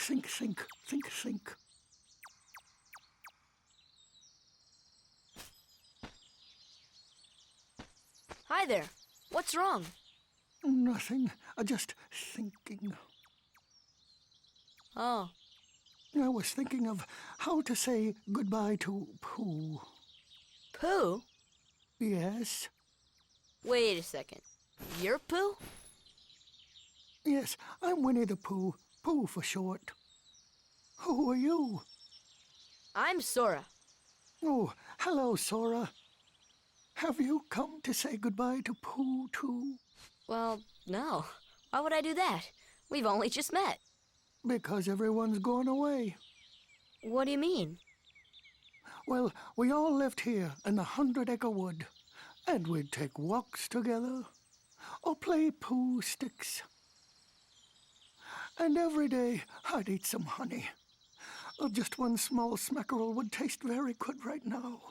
Think, think, think, think. Hi there. What's wrong? Nothing. Just thinking. Oh, I was thinking of how to say goodbye to Pooh. Pooh? Yes? Wait a second. You're Pooh? Yes, I'm Winnie the Pooh. Pooh for short. Who are you? I'm Sora. Oh, hello, Sora. Have you come to say goodbye to Pooh, too? Well, no. Why would I do that? We've only just met. Because everyone's gone away. What do you mean? Well, we all lived here in the 100-acre wood, and we'd take walks together, or play Pooh sticks. And every day I'd eat some honey. Just one small smackerel would taste very good right now.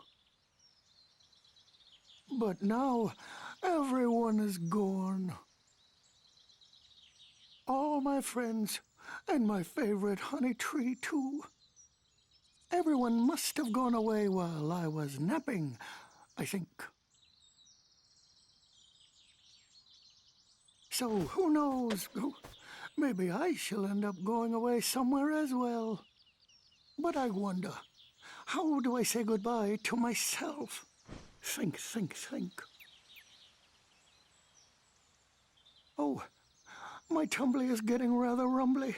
But now, everyone is gone. All my friends, and my favorite honey tree, too. Everyone must have gone away while I was napping, I think. So, who knows? Maybe I shall end up going away somewhere as well. But I wonder, how do I say goodbye to myself? Think, think, think. Oh, my tumbly is getting rather rumbly.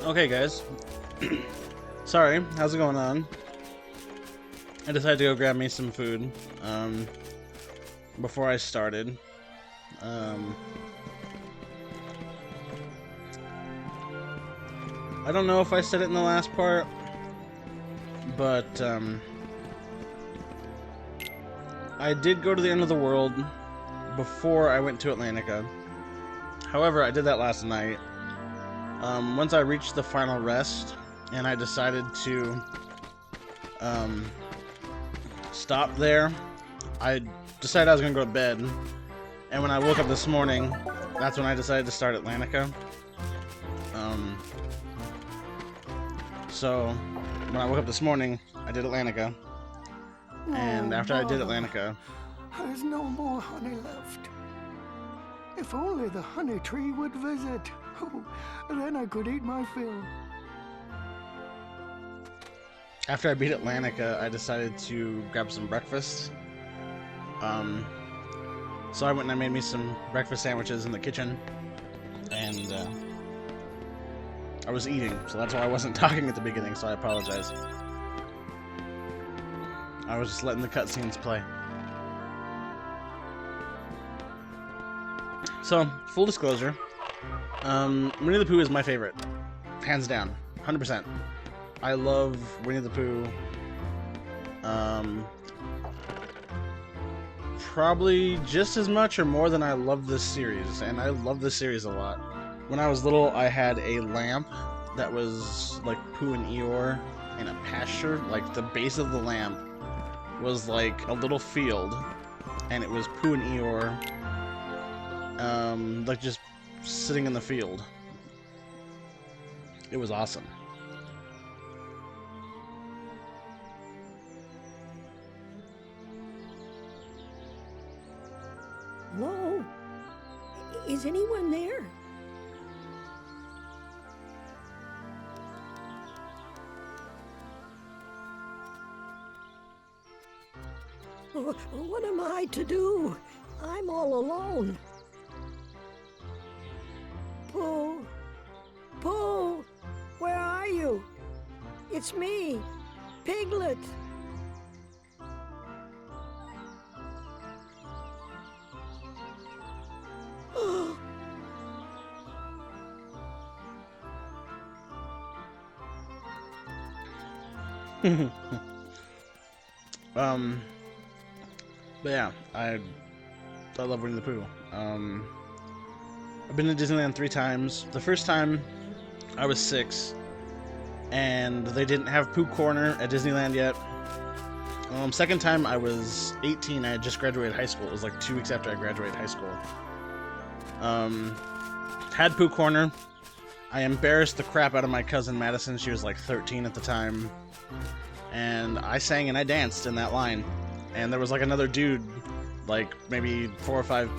Okay, guys. Sorry, how's it going on? I decided to go grab me some food before I started. I don't know if I said it in the last part, but I did go to the end of the world before I went to Atlantica. However, I did that last night. Once I reached the final rest, and I decided to stop there, I decided I was going to go to bed. And when I woke up this morning, that's when I decided to start Atlantica. So, when I woke up this morning, I did Atlantica. And after I did Atlantica... There's no more honey left. If only the honey tree would visit. Then I could eat my fill. After I beat Atlantica, I decided to grab some breakfast. So I went and I made me some breakfast sandwiches in the kitchen. And I was eating, so that's why I wasn't talking at the beginning, so I apologize. I was just letting the cutscenes play. So, full disclosure, Winnie the Pooh is my favorite. Hands down. 100%. I love Winnie the Pooh. Probably just as much or more than I love this series, and I love this series a lot. When I was little, I had a lamp that was like Pooh and Eeyore in a pasture. Like, the base of the lamp was like a little field, and it was Pooh and Eeyore, like just sitting in the field. It was awesome. Hello? Is anyone there? What am I to do? I'm all alone. Pooh! Pooh! Where are you? It's me, Piglet. But yeah, I love Winnie the Pooh. I've been to Disneyland 3 times. The first time I was 6, and they didn't have Pooh Corner at Disneyland yet. Second time I was 18. I had just graduated high school. It was like 2 weeks after I graduated high school. Had Pooh Corner. I embarrassed the crap out of my cousin Madison. She was like 13 at the time. And I sang and I danced in that line. And there was like another dude, like maybe 4 or 5,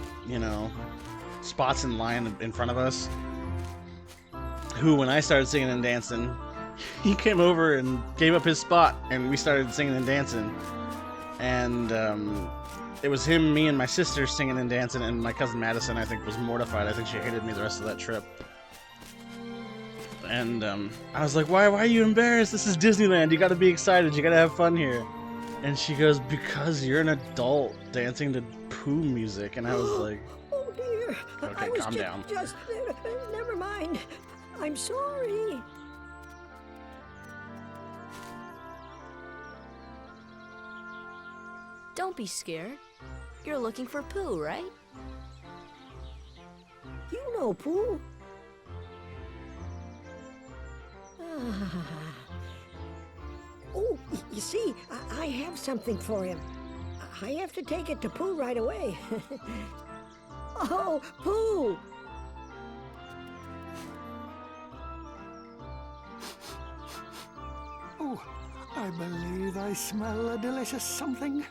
spots in line in front of us, who, when I started singing and dancing, he came over and gave up his spot, and we started singing and dancing. And it was him, me, and my sister singing and dancing, and my cousin Madison, I think, was mortified. I think she hated me the rest of that trip. And I was like, why are you embarrassed? This is Disneyland. You gotta be excited. You gotta have fun here. And she goes, because you're an adult dancing to Pooh music. And I was like, Oh dear. okay, calm down. Just never mind. I'm sorry. Don't be scared. You're looking for Pooh, right? You know Pooh. Oh, you see, I have something for him. I have to take it to Pooh right away. Oh, Pooh! Oh, I believe I smell a delicious something.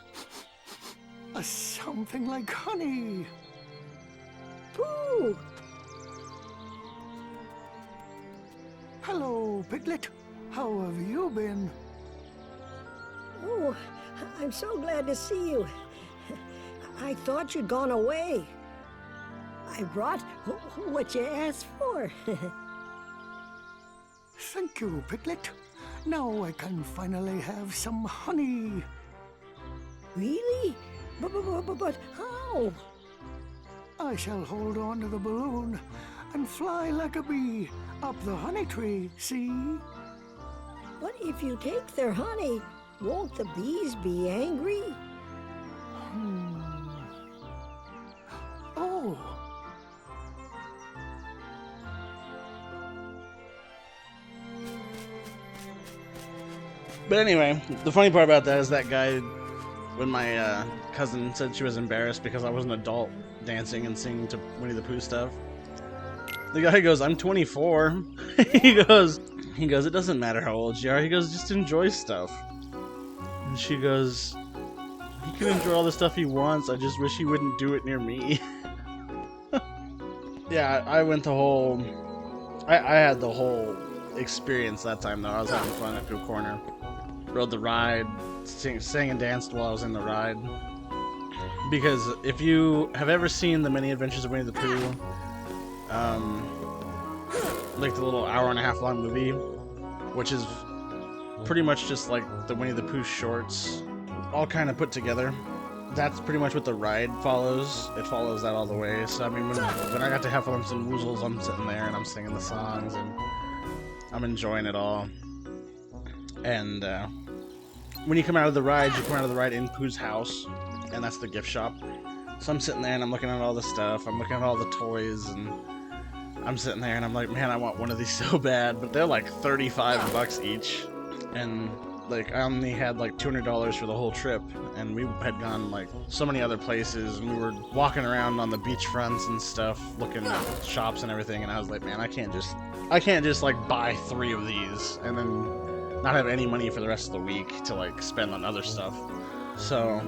A something like honey. Pooh! Hello, Piglet. How have you been? Oh, I'm so glad to see you. I thought you'd gone away. I brought what you asked for. Thank you, Piglet. Now I can finally have some honey. Really? But how? I shall hold on to the balloon and fly like a bee up the honey tree, see? But if you take their honey, won't the bees be angry? Oh. But anyway, the funny part about that is that guy, when my cousin said she was embarrassed because I was an adult dancing and singing to Winnie the Pooh stuff, the guy goes, I'm 24. he goes, it doesn't matter how old you are. He goes, just enjoy stuff. And she goes, he can enjoy all the stuff he wants. I just wish he wouldn't do it near me. Yeah, I went the whole... I had the whole experience that time, though. I was having fun at Pooh Corner. Rode the ride, sang and danced while I was in the ride. Because if you have ever seen The Many Adventures of Winnie the Pooh, like the little hour-and-a-half long movie, which is pretty much just like the Winnie the Pooh shorts, all kind of put together. That's pretty much what the ride follows. It follows that all the way. So I mean, when I got to have Heffalumps and Woozles, I'm sitting there and I'm singing the songs and I'm enjoying it all. And when you come out of the ride, you come out of the ride in Pooh's house, and that's the gift shop. So I'm sitting there and I'm looking at all the stuff. I'm looking at all the toys, and I'm sitting there and I'm like, man, I want one of these so bad. But they're like $35 each, and like I only had like $200 for the whole trip, and we had gone like so many other places, and we were walking around on the beach fronts and stuff, looking at shops and everything. And I was like, man, I can't just like buy 3 of these and then not have any money for the rest of the week to like spend on other stuff. So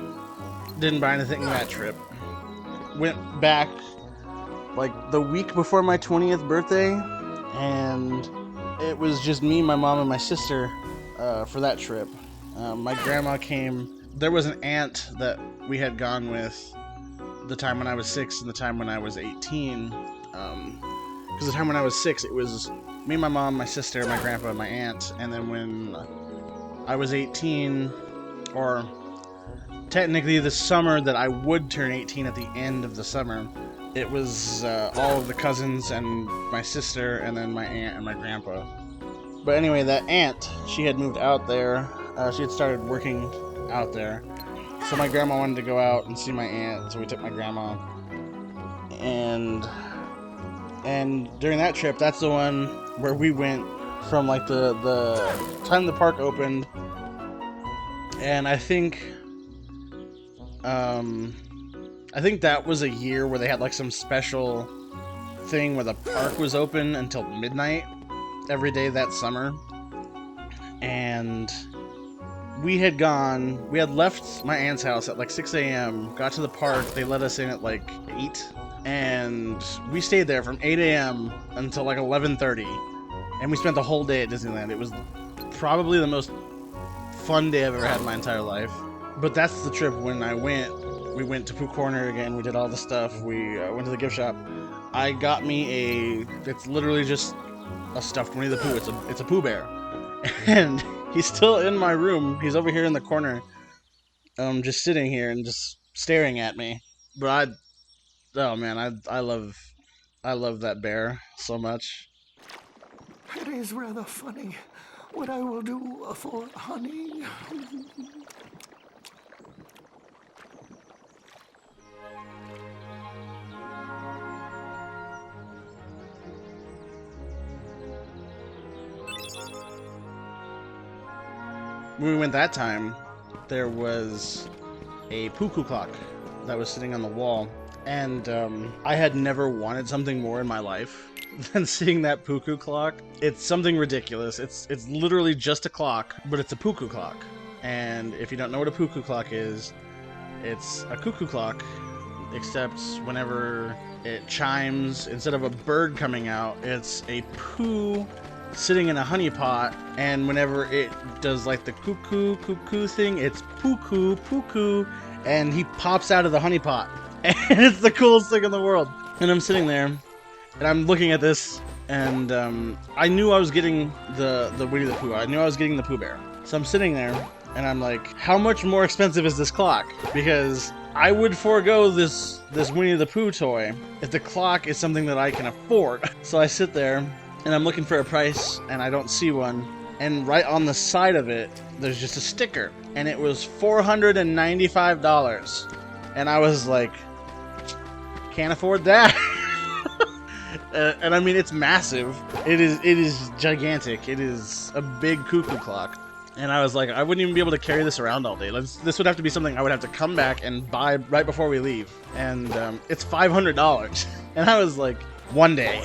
didn't buy anything that trip. Went back like the week before my 20th birthday, and it was just me, my mom, and my sister for that trip. My grandma came. There was an aunt that we had gone with the time when I was 6 and the time when I was 18. Because the time when I was 6, it was me, my mom, my sister, my grandpa, and my aunt. And then when I was 18, or technically the summer that I would turn 18 at the end of the summer, it was all of the cousins and my sister, and then my aunt and my grandpa. But anyway, that aunt, she had moved out there. She had started working out there. So my grandma wanted to go out and see my aunt, so we took my grandma. And during that trip, that's the one where we went from like the time the park opened, and I think that was a year where they had like some special thing where the park was open until midnight every day that summer. And we had left my aunt's house at like 6 a.m., got to the park, they let us in at like 8, and we stayed there from 8 a.m. until like 11:30, and we spent the whole day at Disneyland. It was probably the most fun day I've ever had in my entire life. But that's the trip. When we went to Pooh Corner again, we did all the stuff, we went to the gift shop. I got me it's literally just a stuffed Winnie the Pooh. It's a Pooh Bear. And he's still in my room. He's over here in the corner, just sitting here and just staring at me. But oh man, I love that bear so much. It is rather funny what I will do for honey. When we went that time, there was a Puku clock that was sitting on the wall, and I had never wanted something more in my life than seeing that Puku clock. It's something ridiculous. It's literally just a clock, but it's a Puku clock. And if you don't know what a Puku clock is, it's a cuckoo clock, except whenever it chimes, instead of a bird coming out, it's a Pooh sitting in a honey pot, and whenever it does like the cuckoo thing, it's Puku, and he pops out of the honey pot. And it's the coolest thing in the world. And I'm sitting there, and I'm looking at this, and I knew I was getting the Winnie the Pooh. I knew I was getting the Pooh Bear. So I'm sitting there, and I'm like, how much more expensive is this clock? Because I would forego this Winnie the Pooh toy if the clock is something that I can afford. So I sit there, and I'm looking for a price, and I don't see one. And right on the side of it, there's just a sticker, and it was $495. And I was like, can't afford that. And I mean, it's massive. It is gigantic. It is a big cuckoo clock. And I was like, I wouldn't even be able to carry this around all day. This would have to be something I would have to come back and buy right before we leave. And it's $500. And I was like, one day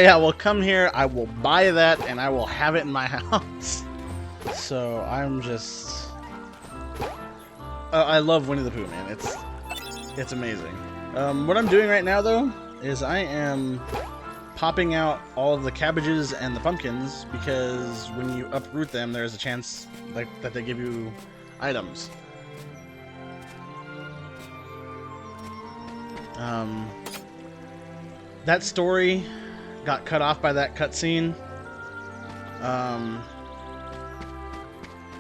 I will come here, I will buy that, and I will have it in my house. So I'm just... I love Winnie the Pooh, man. It's amazing. What I'm doing right now, though, is I am popping out all of the cabbages and the pumpkins, because when you uproot them, there's a chance that they give you items. That story got cut off by that cutscene,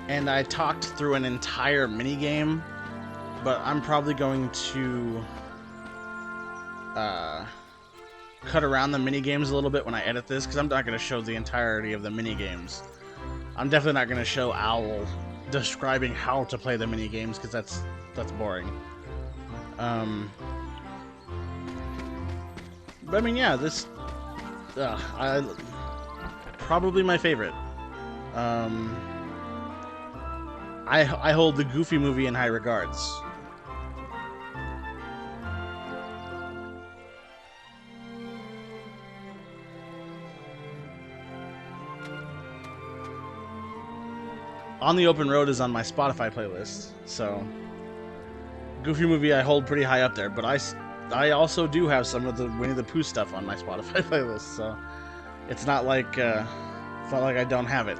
and I talked through an entire minigame, but I'm probably going to cut around the minigames a little bit when I edit this, because I'm not going to show the entirety of the minigames. I'm definitely not going to show Owl describing how to play the minigames, because that's boring. But I mean, yeah, this probably my favorite. I hold the Goofy movie in high regards. On the Open Road is on my Spotify playlist, so Goofy movie I hold pretty high up there, but I also do have some of the Winnie the Pooh stuff on my Spotify playlist, so it's not like I don't have it.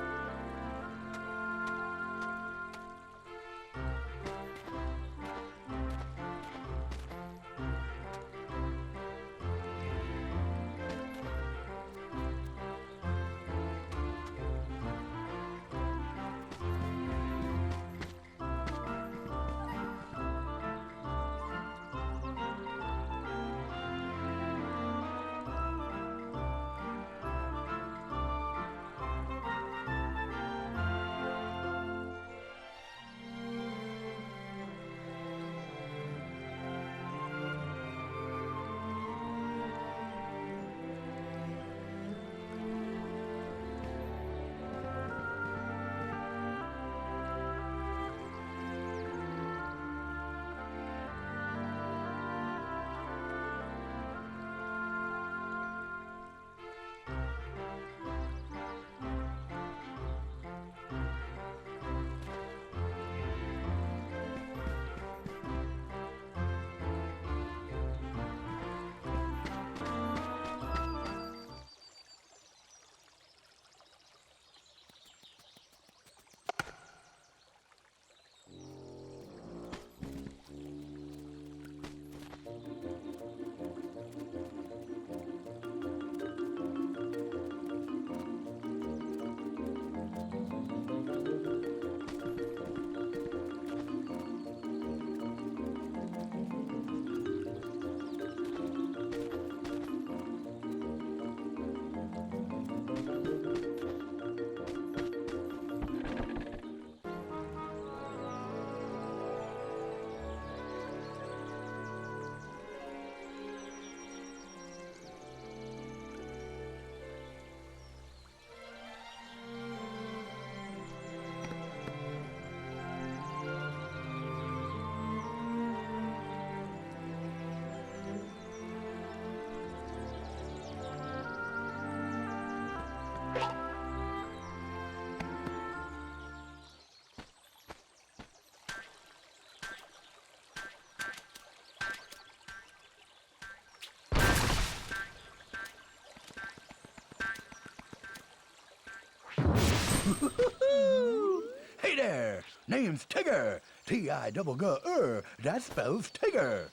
Hey there, name's Tigger. T-I-G-G-R, that spells Tigger.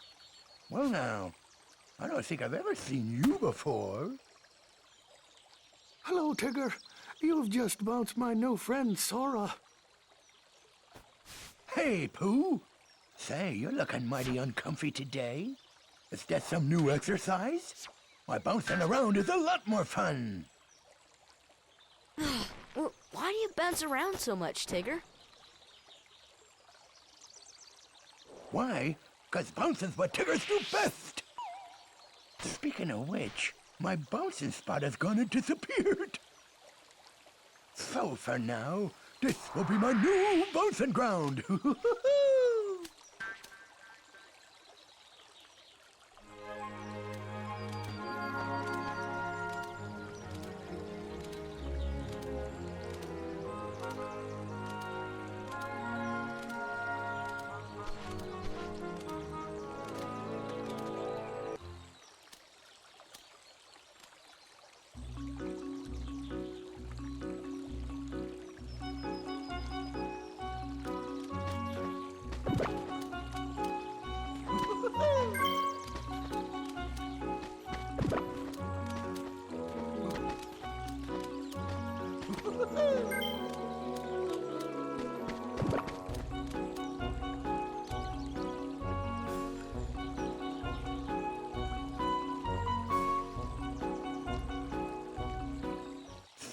Well now, I don't think I've ever seen you before. Hello, Tigger. You've just bounced my new friend, Sora. Hey, Pooh. Say, you're looking mighty uncomfy today. Is that some new exercise? Why, bouncing around is a lot more fun. Well, why do you bounce around so much, Tigger? Why? 'Cause bouncing's what Tiggers do best. Speaking of which, my bouncing spot has gone and disappeared. So for now, this will be my new bouncing ground.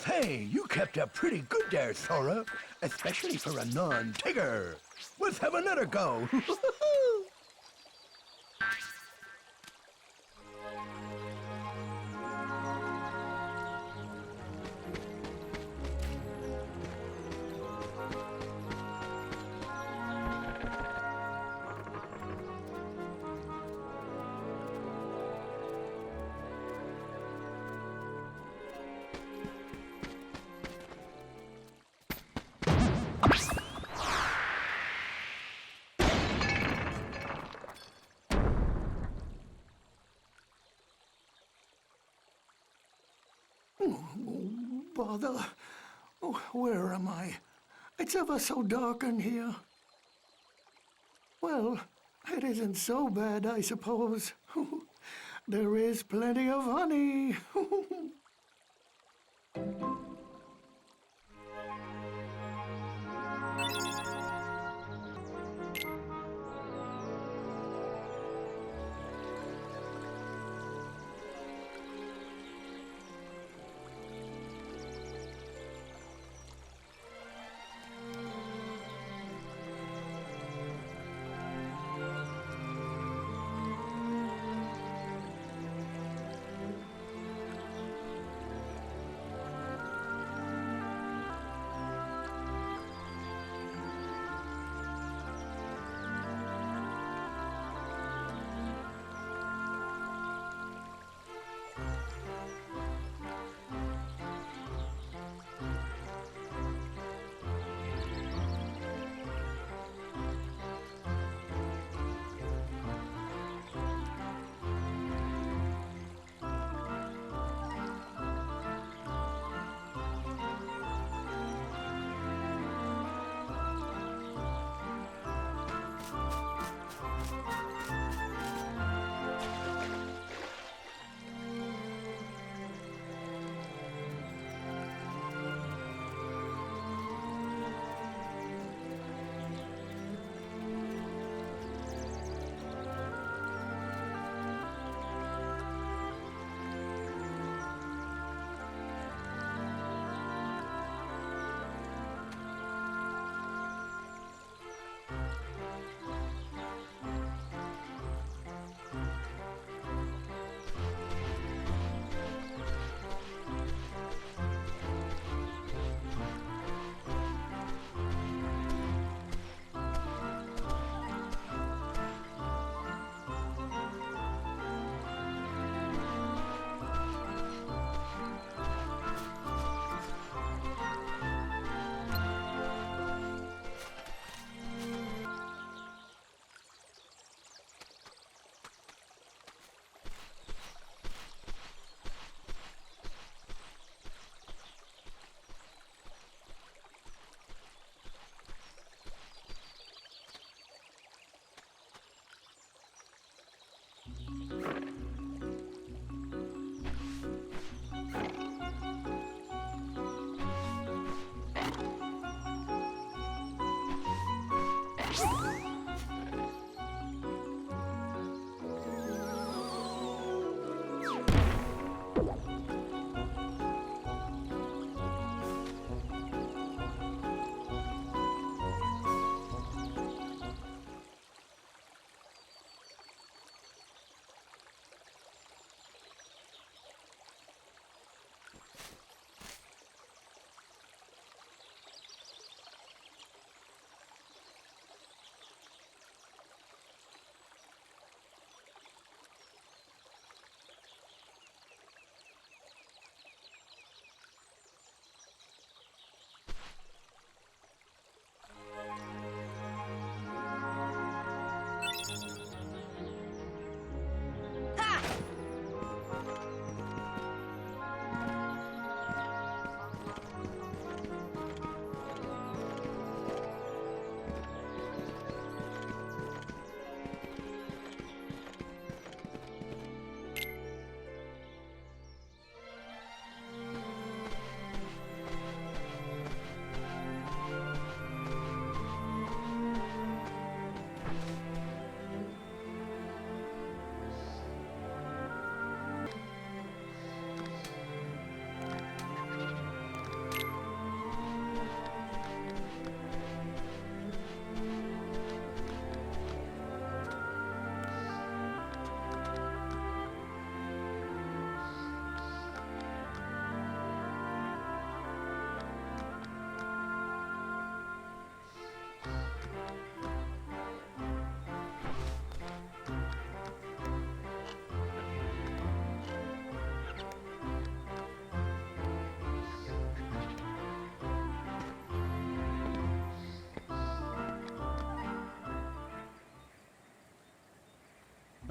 Hey, you kept up pretty good there, Sora, especially for a non-Tigger. Let's have another go. Bother. Oh, where am I? It's ever so dark in here. Well, it isn't so bad, I suppose. There is plenty of honey.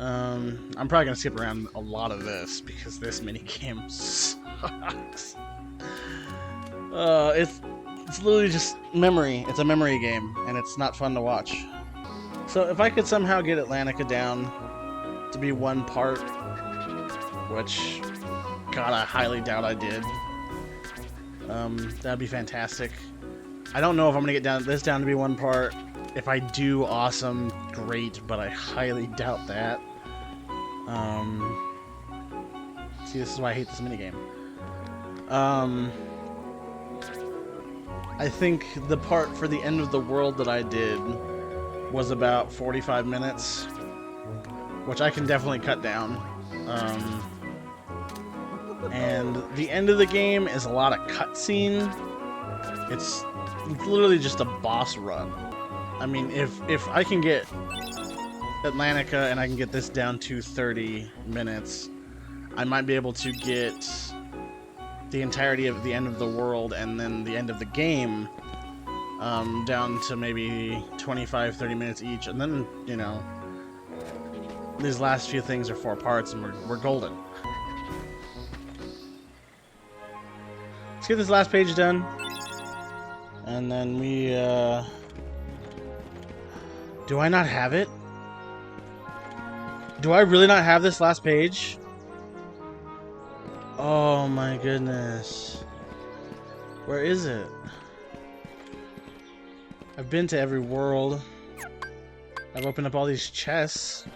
I'm probably gonna skip around a lot of this because this minigame sucks. It's literally just memory. It's a memory game, and it's not fun to watch. So if I could somehow get Atlantica down to be one part, which, God, I highly doubt I did, that'd be fantastic. I don't know if I'm gonna get this down to be one part. If I do, awesome, great, but I highly doubt that. See, this is why I hate this minigame. I think the part for the end of the world that I did was about 45 minutes, which I can definitely cut down. And the end of the game is a lot of cutscene. It's literally just a boss run. I mean, if I can get Atlantica and I can get this down to 30 minutes, I might be able to get the entirety of the end of the world and then the end of the game down to maybe 25-30 minutes each, and then, you know, these last few things are 4 parts and we're golden. Let's get this last page done, and then we do I not have it? Do I really not have this last page? Oh my goodness. Where is it? I've been to every world. I've opened up all these chests.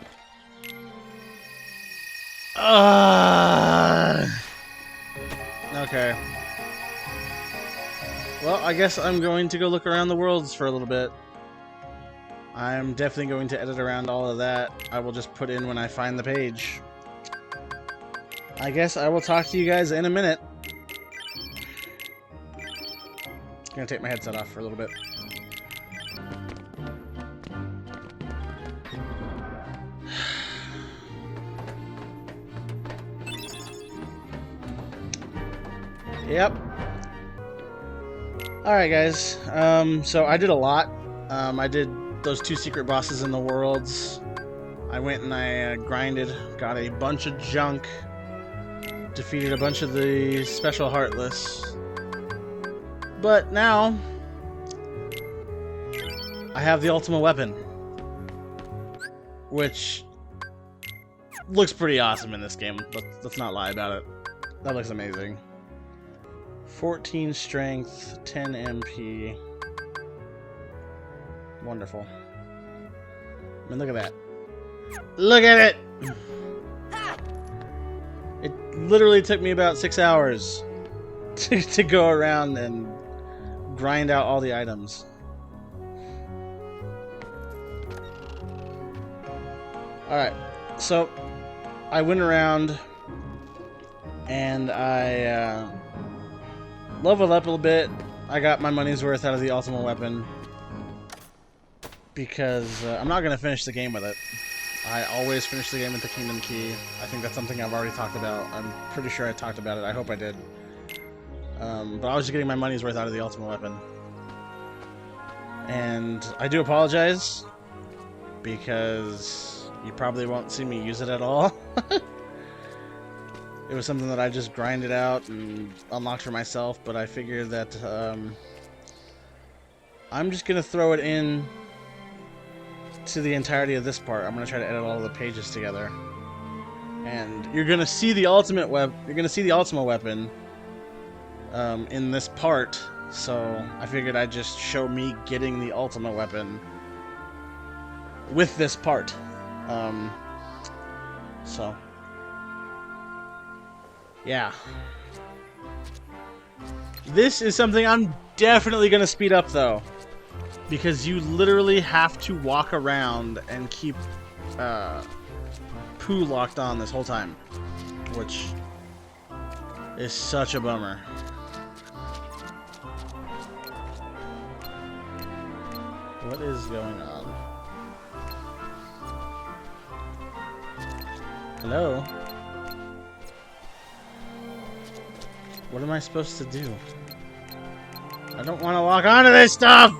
Okay. Well, I guess I'm going to go look around the worlds for a little bit. I'm definitely going to edit around all of that. I will just put in when I find the page. I guess I will talk to you guys in a minute. Gonna take my headset off for a little bit. Yep. Alright guys, so I did a lot. I did those 2 secret bosses in the worlds. I went and I grinded, got a bunch of junk, defeated a bunch of the special Heartless. But now, I have the ultimate weapon, which looks pretty awesome in this game. Let's not lie about it. That looks amazing. 14 strength, 10 MP. Wonderful. I mean, look at that. Look at it! It literally took me about 6 hours to go around and grind out all the items. Alright, so I went around and I leveled up a little bit. I got my money's worth out of the ultimate weapon because I'm not going to finish the game with it. I always finish the game with the Kingdom Key. I think that's something I've already talked about. I'm pretty sure I talked about it. I hope I did. But I was just getting my money's worth out of the ultimate weapon. And I do apologize because you probably won't see me use it at all. It was something that I just grinded out and unlocked for myself, but I figured that I'm just going to throw it in to the entirety of this part. I'm going to try to edit all of the pages together. And you're going to see the ultimate weapon in this part, so I figured I'd just show me getting the ultimate weapon with this part. So yeah. This is something I'm definitely going to speed up, though. Because you literally have to walk around and keep Pooh locked on this whole time. Which is such a bummer. What is going on? Hello? What am I supposed to do? I don't want to lock onto this stuff!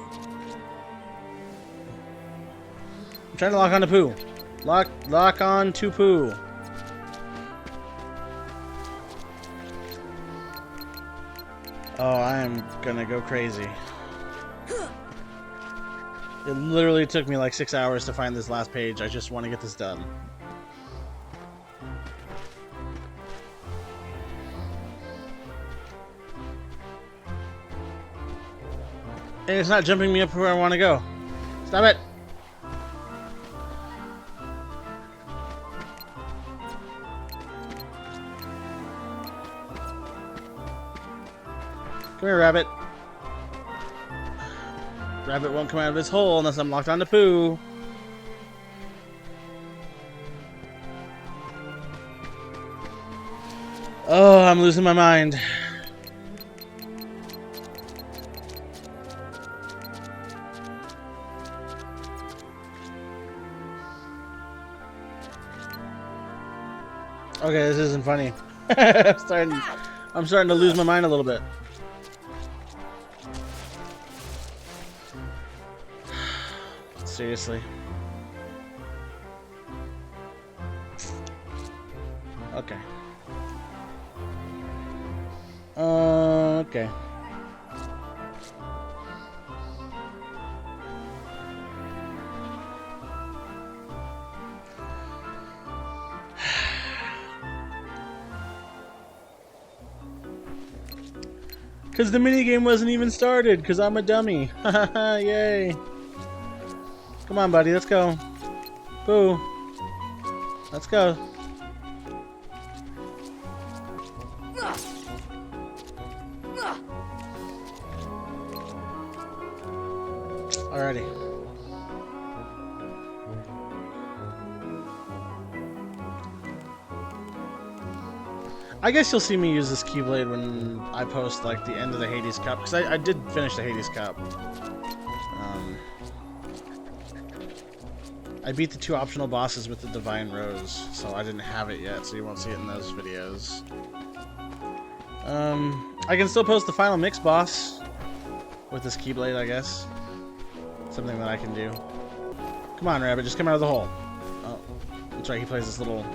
I'm trying to lock onto Pooh. Lock on to Pooh. Oh, I am gonna go crazy. It literally took me like 6 hours to find this last page. I just want to get this done. And it's not jumping me up where I want to go. Stop it! Come here, Rabbit. Rabbit won't come out of his hole unless I'm locked on to Pooh. Oh, I'm losing my mind. Okay, this isn't funny. I'm starting to lose my mind a little bit. Seriously. Okay. Okay. Because the minigame wasn't even started, because I'm a dummy. Yay. Come on, buddy, let's go. Boo. Let's go. Alrighty. I guess you'll see me use this Keyblade when I post like the end of the Hades Cup, because I did finish the Hades Cup. I beat the 2 optional bosses with the Divine Rose, so I didn't have it yet, so you won't see it in those videos. I can still post the final mix boss with this Keyblade, I guess. Something that I can do. Come on, Rabbit, just come out of the hole. Oh, that's right, he plays this little...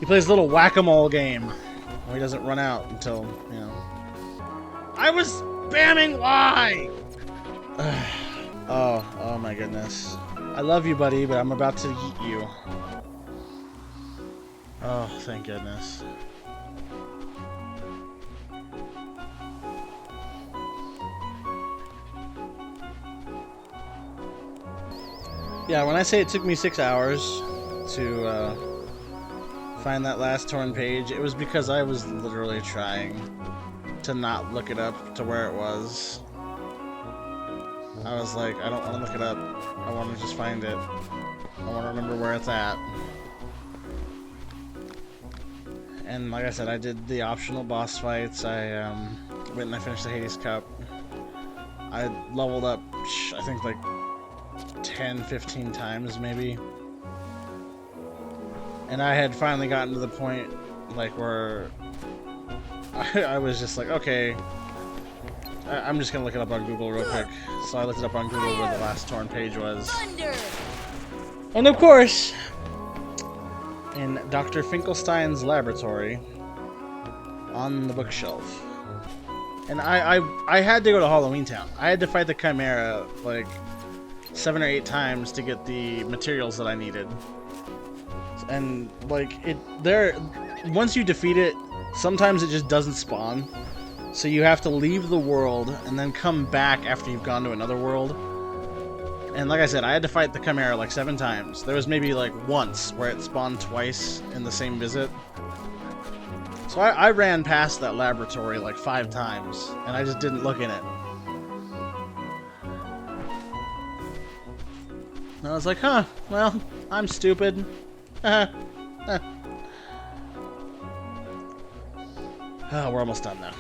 He plays a little whack-a-mole game where he doesn't run out until, you know... I was spamming Y! Oh my goodness. I love you, buddy, but I'm about to eat you. Oh, thank goodness. Yeah, when I say it took me 6 hours to find that last torn page, it was because I was literally trying to not look it up to where it was. I was like, I don't want to look it up. I want to just find it. I want to remember where it's at. And like I said, I did the optional boss fights. I went and I finished the Hades Cup. I leveled up, I think like 10, 15 times maybe. And I had finally gotten to the point like where I was just like, okay, I'm just gonna look it up on Google real quick. So I looked it up on Google where the last torn page was. Thunder! And of course, in Dr. Finkelstein's laboratory, on the bookshelf. And I had to go to Halloween Town. I had to fight the Chimera like 7 or 8 times to get the materials that I needed. And like once you defeat it, sometimes it just doesn't spawn. So you have to leave the world and then come back after you've gone to another world. And like I said, I had to fight the Chimera like 7 times. There was maybe like once where it spawned twice in the same visit. So I ran past that laboratory like 5 times, and I just didn't look in it. And I was like, huh, well, I'm stupid. Oh, we're almost done now.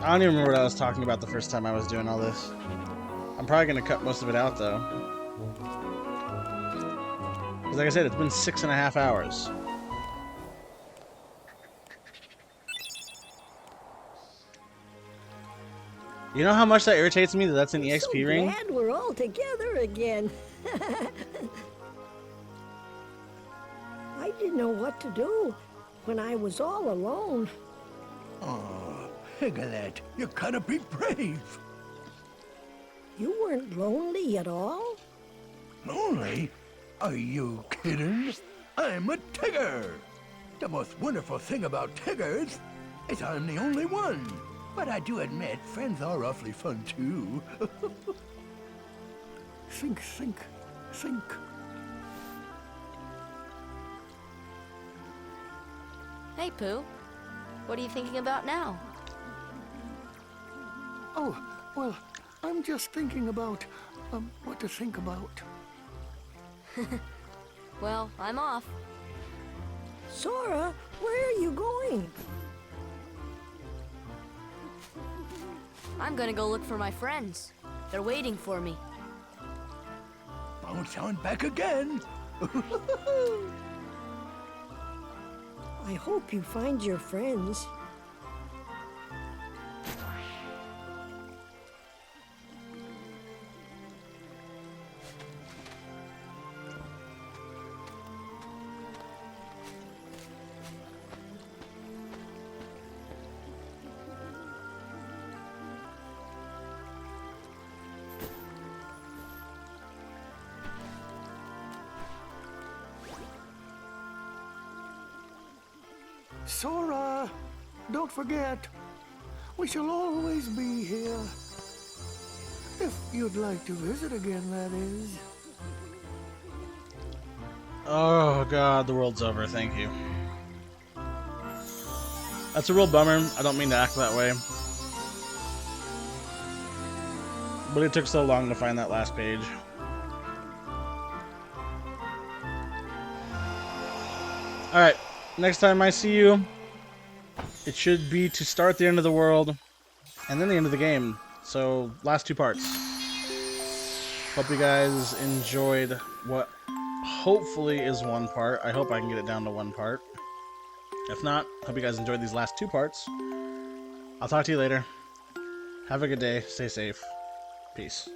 I don't even remember what I was talking about the first time I was doing all this. I'm probably gonna cut most of it out though. Because like I said, it's been 6.5 hours. You know how much that irritates me that that's an EXP ring? Glad we're all together again. I didn't know what to do when I was all alone. Oh, Piglet, you gotta be brave. You weren't lonely at all? Lonely? Are you kidding? I'm a Tigger. The most wonderful thing about Tiggers is I'm the only one. But I do admit, friends are awfully fun too. Think, think, think. Hey, Pooh. What are you thinking about now? Oh, well, I'm just thinking about what to think about. Well, I'm off. Sora, where are you going? I'm gonna go look for my friends. They're waiting for me. Bounce on back again. I hope you find your friends. Sora, don't forget, we shall always be here. If you'd like to visit again, that is. Oh god, the world's over, thank you. That's a real bummer. I don't mean to act that way. But it took so long to find that last page. Alright, next time I see you, it should be to start the end of the world, and then the end of the game. So, last 2 parts. Hope you guys enjoyed what hopefully is 1 part. I hope I can get it down to 1 part. If not, hope you guys enjoyed these last 2 parts. I'll talk to you later. Have a good day. Stay safe. Peace.